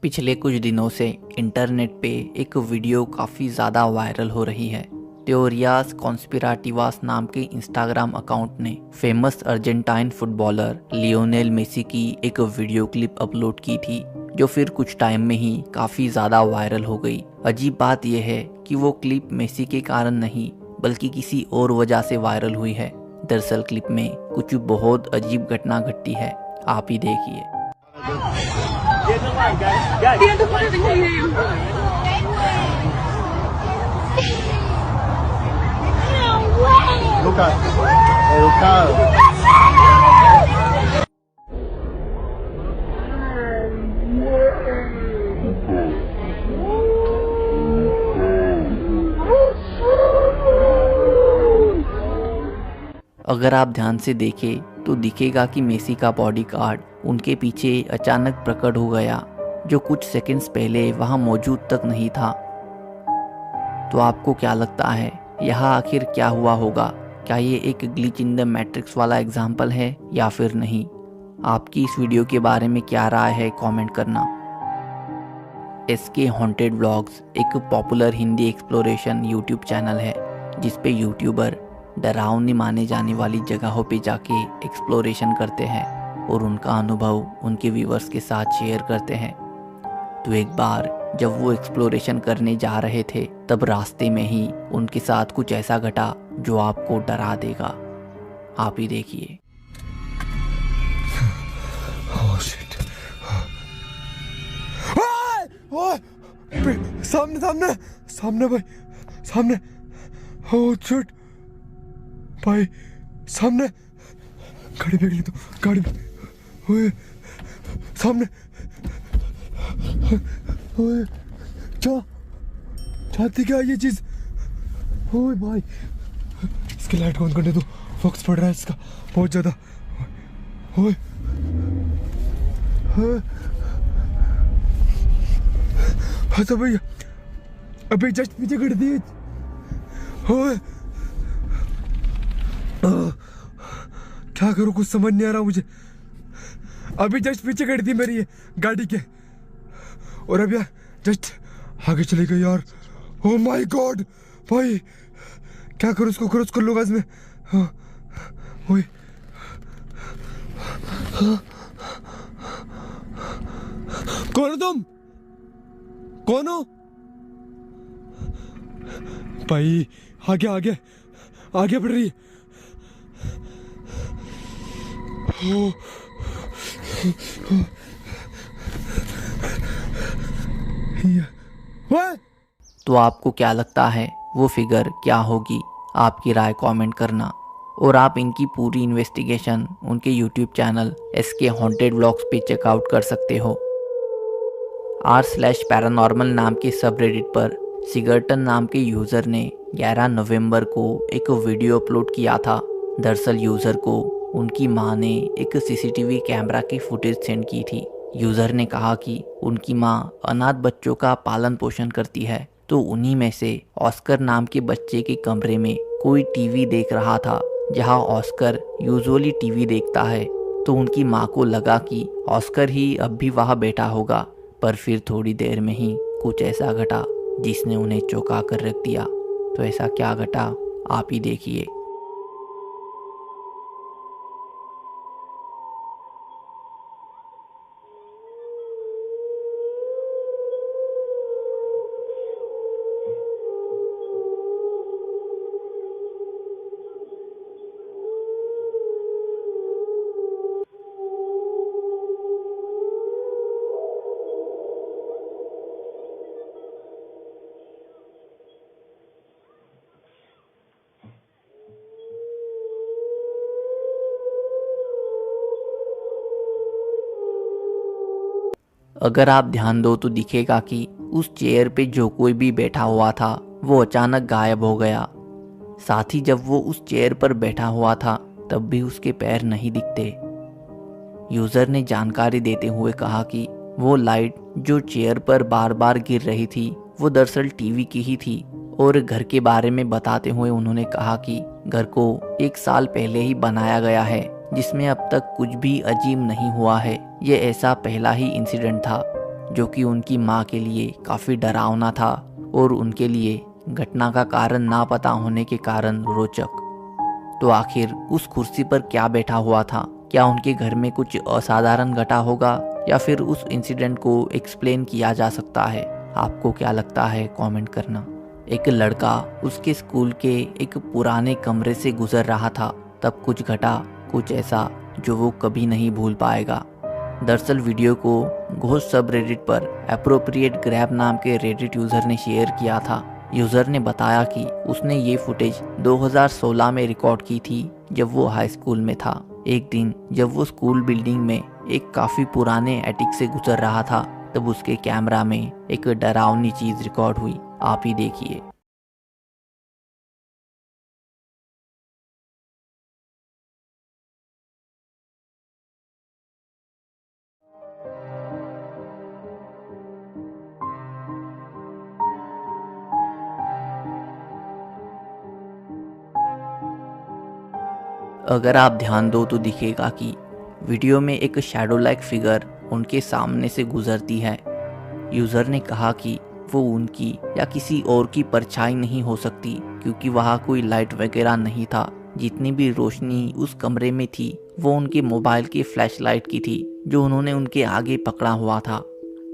पिछले कुछ दिनों से इंटरनेट पे एक वीडियो काफ़ी ज़्यादा वायरल हो रही है। थ्योरियास कॉन्स्पिराटिवास नाम के इंस्टाग्राम अकाउंट ने famous Argentine footballer Lionel Messi की एक वीडियो क्लिप अपलोड की थी, जो फिर कुछ टाइम में ही काफ़ी ज़्यादा वायरल हो गई। अजीब बात यह है कि वो क्लिप मेसी के कारण नहीं बल्कि किसी और वजह से वायरल हुई है। दरअसल क्लिप में कुछ बहुत अजीब घटना घटती है, आप ही देखिए। Tienen fotos de video. Lucas, educado. अगर आप ध्यान से देखें तो दिखेगा कि मेसी का बॉडीगार्ड उनके पीछे अचानक प्रकट हो गया, जो कुछ सेकंड्स पहले वहां मौजूद तक नहीं था। तो आपको क्या लगता है यहाँ आखिर क्या हुआ होगा? क्या ये एक ग्लिच इन द मैट्रिक्स वाला एग्जाम्पल है या फिर नहीं? आपकी इस वीडियो के बारे में क्या राय है, कमेंट करना। एसके हॉन्टेड व्लॉग्स एक popular Hindi exploration YouTube channel है, जिसपे यूट्यूबर डरावनी माने जाने वाली जगहों पे जाके एक्सप्लोरेशन करते हैं और उनका अनुभव उनके व्यूअर्स के साथ शेयर करते हैं। तो एक बार जब वो एक्सप्लोरेशन करने जा रहे थे, तब रास्ते में ही उनके साथ कुछ ऐसा घटा जो आपको डरा देगा। आप ही देखिए। सामने सामने सामने भाई, सामने। ओह शिट भाई, सामने गाड़ी पे तो गाड़ी पे, ओए सामने, ओए चाहती क्या ये चीज? ओए भाई, इसकी लाइट ऑन करने दो, फोकस पड़ रहा है इसका बहुत ज्यादा। ओए हाँ तो भैया अभी जस्ट पीछे कर दिए। ओए क्या करूं, कुछ समझ नहीं आ रहा मुझे। अभी जस्ट पीछे कर दी मेरी ये गाड़ी के, और अभी जस्ट आगे चली गई यार। ओह माय गॉड भाई, क्या करूं, इसको क्रॉस कर लूंगा इसमें। ओए कौन हो तुम? कौन हो भाई? आगे आगे आगे बढ़ रही है। तो आपको क्या लगता है वो फिगर क्या होगी? आपकी राय कमेंट करना। और आप इनकी पूरी इन्वेस्टिगेशन उनके YouTube channel SK haunted vlogs पे चेकआउट कर सकते हो। r/पैरानॉर्मल नाम के सबरेडिट पर सिगर्टन नाम के यूज़र ने 11 नवंबर को एक वीडियो अपलोड किया था। दरअसल यूज़र को उनकी मां ने एक सीसीटीवी कैमरा की फुटेज सेंड की थी। यूज़र ने कहा कि उनकी मां अनाथ बच्चों का पालन पोषण करती है, तो उन्हीं में से ऑस्कर नाम के बच्चे के कमरे में कोई टीवी देख रहा था, जहां ऑस्कर यूजुअली टीवी देखता है। तो उनकी मां को लगा कि ऑस्कर ही अब भी वहां बैठा होगा, पर फिर थोड़ी देर में ही कुछ ऐसा घटा जिसने उन्हें चौंका कर रख दिया। तो ऐसा क्या घटा, आप ही देखिए। अगर आप ध्यान दो तो दिखेगा कि उस चेयर पे जो कोई भी बैठा हुआ था वो अचानक गायब हो गया। साथ ही जब वो उस चेयर पर बैठा हुआ था तब भी उसके पैर नहीं दिखते। यूज़र ने जानकारी देते हुए कहा कि वो लाइट जो चेयर पर बार बार गिर रही थी वो दरअसल टीवी की ही थी। और घर के बारे में बताते हुए उन्होंने कहा कि घर को 1 साल पहले ही बनाया गया है, जिसमें अब तक कुछ भी अजीब नहीं हुआ है। ये ऐसा पहला ही इंसिडेंट था। जो कि उनकी माँ के लिए काफ़ी डरावना था और उनके लिए घटना का कारण ना पता होने के कारण रोचक। तो आखिर उस कुर्सी पर क्या बैठा हुआ था? क्या उनके घर में कुछ असाधारण घटा होगा या फिर उस इंसिडेंट को एक्सप्लेन किया जा सकता है? आपको क्या लगता है कमेंट करना। एक लड़का उसके स्कूल के एक पुराने कमरे से गुजर रहा था, तब कुछ घटा, कुछ ऐसा जो वो कभी नहीं भूल पाएगा। दरअसल वीडियो को घोस्ट सब रेडिट पर एप्रोप्रिएट ग्रैब नाम के रेडिट यूज़र ने शेयर किया था। यूज़र ने बताया कि उसने ये फुटेज 2016 में रिकॉर्ड की थी जब वो हाई स्कूल में था। एक दिन जब वो स्कूल बिल्डिंग में एक काफ़ी पुराने एटिक से गुजर रहा था, तब उसके कैमरा में एक डरावनी चीज़ रिकॉर्ड हुई। आप ही देखिए। अगर आप ध्यान दो तो दिखेगा कि वीडियो में एक शैडो लाइक फिगर उनके सामने से गुजरती है। यूज़र ने कहा कि वो उनकी या किसी और की परछाई नहीं हो सकती, क्योंकि वहाँ कोई लाइट वगैरह नहीं था। जितनी भी रोशनी उस कमरे में थी वो उनके मोबाइल की फ्लैशलाइट की थी, जो उन्होंने उनके आगे पकड़ा हुआ था।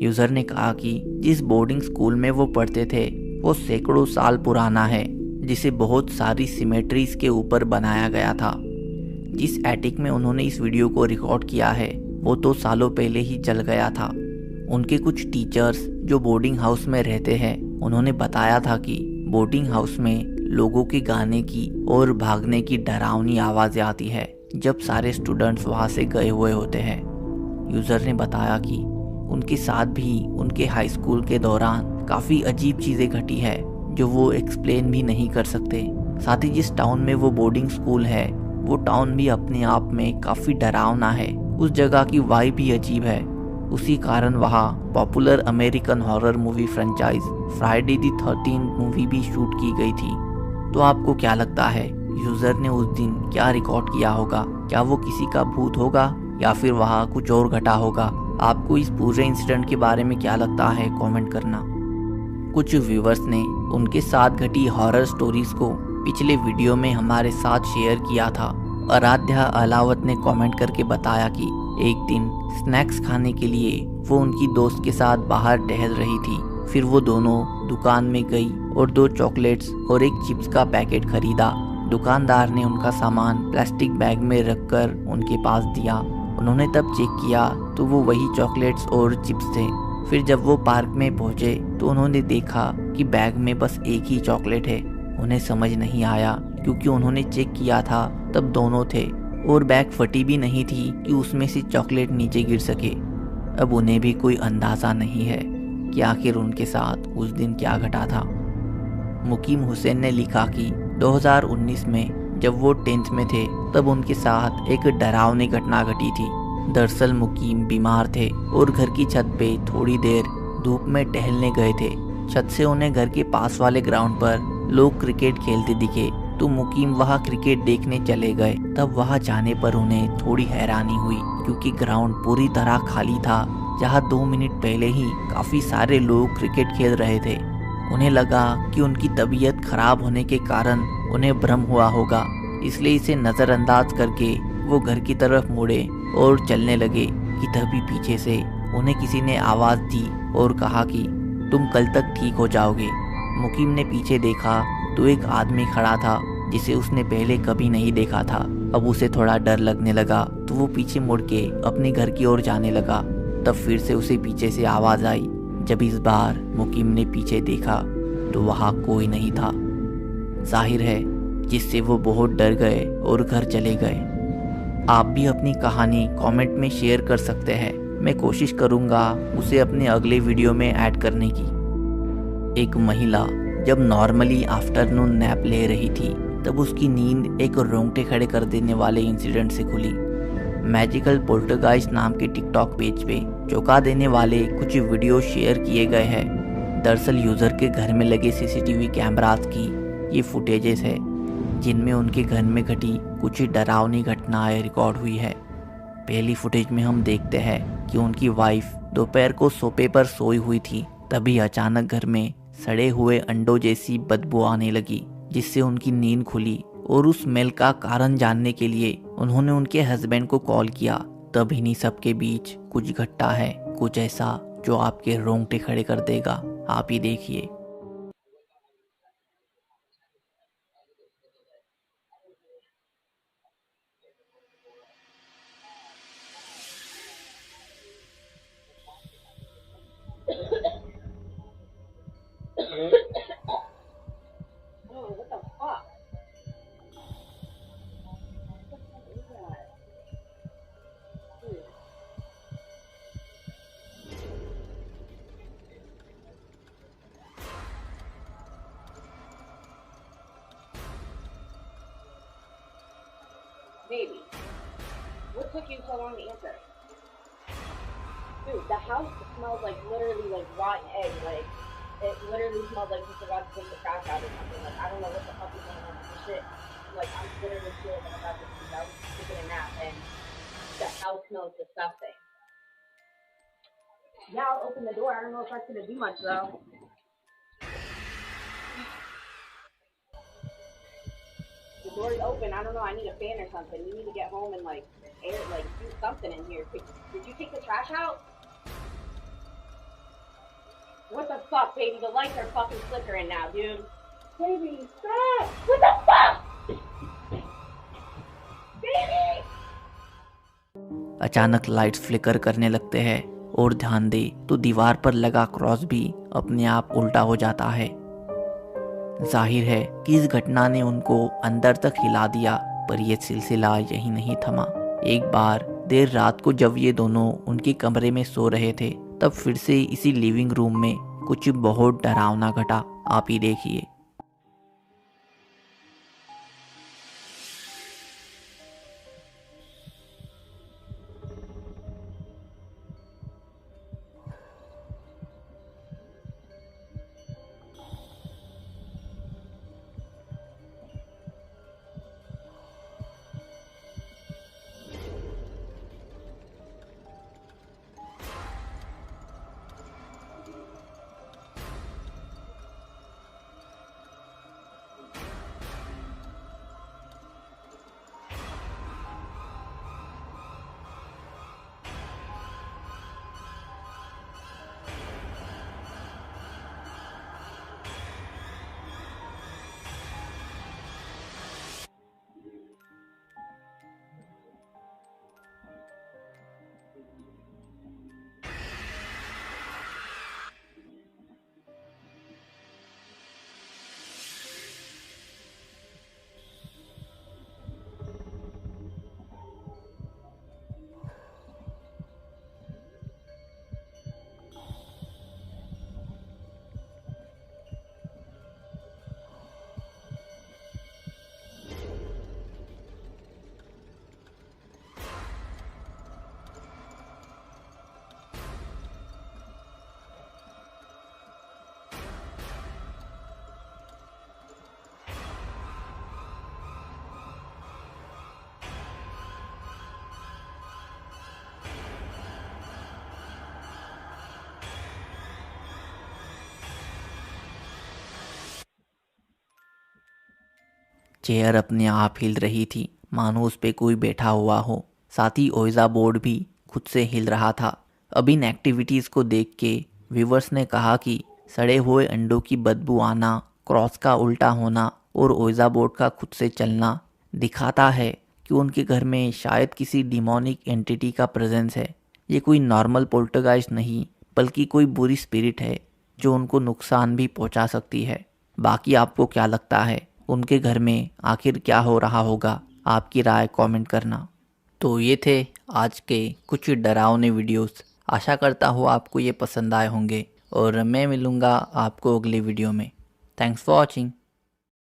यूज़र ने कहा कि जिस बोर्डिंग स्कूल में वो पढ़ते थे वो सैकड़ों साल पुराना है, जिसे बहुत सारी सिमेट्रीज के ऊपर बनाया गया था। जिस एटिक में उन्होंने इस वीडियो को रिकॉर्ड किया है वो तो सालों पहले ही जल गया था। उनके कुछ टीचर्स जो बोर्डिंग हाउस में रहते हैं, उन्होंने बताया था कि बोर्डिंग हाउस में लोगों के गाने की और भागने की डरावनी आवाज़ें आती है जब सारे स्टूडेंट्स वहाँ से गए हुए होते हैं। यूज़र ने बताया कि उनके साथ भी उनके हाई स्कूल के दौरान काफ़ी अजीब चीज़ें घटी है जो वो एक्सप्लेन भी नहीं कर सकते। साथ ही जिस टाउन में वो बोर्डिंग स्कूल है वो टाउन भी अपने आप में काफ़ी डरावना है। उस जगह की वाइब भी अजीब है। उसी कारण वहाँ popular American horror movie franchise Friday the 13th movie भी शूट की गई थी। तो आपको क्या लगता है यूज़र ने उस दिन क्या रिकॉर्ड किया होगा? क्या वो किसी का भूत होगा या फिर वहाँ कुछ और घटा होगा? आपको इस पूरे इंसिडेंट के बारे में क्या लगता है कमेंट करना। कुछ व्यूवर्स ने उनके साथ घटी हॉरर स्टोरीज को पिछले वीडियो में हमारे साथ शेयर किया था। आराध्या अलावत ने कमेंट करके बताया कि एक दिन स्नैक्स खाने के लिए वो उनकी दोस्त के साथ बाहर टहल रही थी। फिर वो दोनों दुकान में गई और 2 चॉकलेट्स और एक चिप्स का पैकेट खरीदा। दुकानदार ने उनका सामान प्लास्टिक बैग में रखकर उनके पास दिया। उन्होंने तब चेक किया तो वो वही चॉकलेट्स और चिप्स थे। फिर जब वो पार्क में पहुंचे तो उन्होंने देखा कि बैग में बस एक ही चॉकलेट है। उन्हें समझ नहीं आया क्योंकि उन्होंने चेक किया था तब दोनों थे और बैग फटी भी नहीं थी कि उसमें से चॉकलेट नीचे गिर सके। अब उन्हें भी कोई अंदाज़ा नहीं है कि आखिर उनके साथ उस दिन क्या घटा था। मुकीम हुसैन ने लिखा कि 2019 में जब वो 10th में थे तब उनके साथ एक डरावनी घटना घटी थी। दरअसल मुकीम बीमार थे और घर की छत पे थोड़ी देर धूप में टहलने गए थे। छत से उन्हें घर के पास वाले ग्राउंड पर लोग क्रिकेट खेलते दिखे तो मुकीम वहाँ क्रिकेट देखने चले गए। तब वहाँ जाने पर उन्हें थोड़ी हैरानी हुई क्योंकि ग्राउंड पूरी तरह खाली था, जहाँ 2 मिनट पहले ही काफ़ी सारे लोग क्रिकेट खेल रहे थे। उन्हें लगा कि उनकी तबीयत खराब होने के कारण उन्हें भ्रम हुआ होगा, इसलिए इसे नज़रअंदाज करके वो घर की तरफ मुड़े और चलने लगे कि तभी पीछे से उन्हें किसी ने आवाज़ दी और कहा कि तुम कल तक ठीक हो जाओगे। मुकीम ने पीछे देखा तो एक आदमी खड़ा था जिसे उसने पहले कभी नहीं देखा था। अब उसे थोड़ा डर लगने लगा तो वो पीछे मुड़ के अपने घर की ओर जाने लगा। तब फिर से उसे पीछे से आवाज़ आई। जब इस बार मुकीम ने पीछे देखा तो वहाँ कोई नहीं था। जाहिर है जिससे वो बहुत डर गए और घर चले गए। आप भी अपनी कहानी कमेंट में शेयर कर सकते हैं। मैं कोशिश करूँगा उसे अपने अगले वीडियो में ऐड करने की। एक महिला जब नॉर्मली आफ्टरनून नैप ले रही थी तब उसकी नींद एक रोंगटे खड़े कर देने वाले इंसिडेंट से खुली। मैजिकल पोल्टरगाइस्ट नाम के टिकटॉक पेज पे चौंका देने वाले कुछ वीडियो शेयर किए गए हैं। दरअसल यूज़र के घर में लगे सीसीटीवी कैमरास की ये फुटेजेस है जिनमें उनके घर में घटी कुछ डरावनी घटनाएं रिकॉर्ड हुई है। पहली फुटेज में हम देखते हैं कि उनकी वाइफ दोपहर को सोफे पर सोई हुई थी। तभी अचानक घर में सड़े हुए अंडों जैसी बदबू आने लगी, जिससे उनकी नींद खुली और उस स्मेल का कारण जानने के लिए उन्होंने उनके हस्बैंड को कॉल किया। तब इन्हीं सबके बीच कुछ घटता है, कुछ ऐसा जो आपके रोंगटे खड़े कर देगा। आप ही देखिए। Oh, what the fuck? What is that? Dude. Baby, what took you so long to answer? Dude, the house smells like literally like rotten egg. Like, it literally smells like he's about to take the trash out or something. Like, I don't know what the fuck is going on with this shit. Like, I'm literally feeling like I'm about to I was taking a nap and the house smells disgusting. Yeah, I'll open the door. I don't know if that's gonna do much though. The door is open. I don't know. I need a fan or something. You need to get home and like air, like do something in here. Did you take the trash out? What the fuck, baby? The lights are fucking flickering now, dude. Baby, stop! What the fuck? Baby! अचानक lights flicker करने लगते हैं और ध्यान दे तो दीवार पर लगा क्रॉस भी अपने आप उल्टा हो जाता है। जाहिर है कि इस घटना ने उनको अंदर तक हिला दिया, पर यह सिलसिला यही नहीं थमा। एक बार देर रात को जब ये दोनों उनके कमरे में सो रहे थे, तब फिर से इसी लिविंग रूम में कुछ बहुत डरावना घटा। आप ही देखिए। चेयर अपने आप हिल रही थी, मानो उस पे कोई बैठा हुआ हो। साथ ही ओइजा बोर्ड भी खुद से हिल रहा था। अब इन एक्टिविटीज़ को देख के व्यूवर्स ने कहा कि सड़े हुए अंडों की बदबू आना, क्रॉस का उल्टा होना और ओइजा बोर्ड का खुद से चलना दिखाता है कि उनके घर में शायद किसी डिमोनिक एंटिटी का प्रेजेंस है। ये कोई नॉर्मल पोल्टरगाइस्ट नहीं, बल्कि कोई बुरी स्पिरिट है जो उनको नुकसान भी पहुंचा सकती है। बाकी आपको क्या लगता है, उनके घर में आखिर क्या हो रहा होगा? आपकी राय कमेंट करना। तो ये थे आज के कुछ डरावने वीडियोस। आशा करता हूँ आपको ये पसंद आए होंगे और मैं मिलूँगा आपको अगले वीडियो में। Thanks for watching.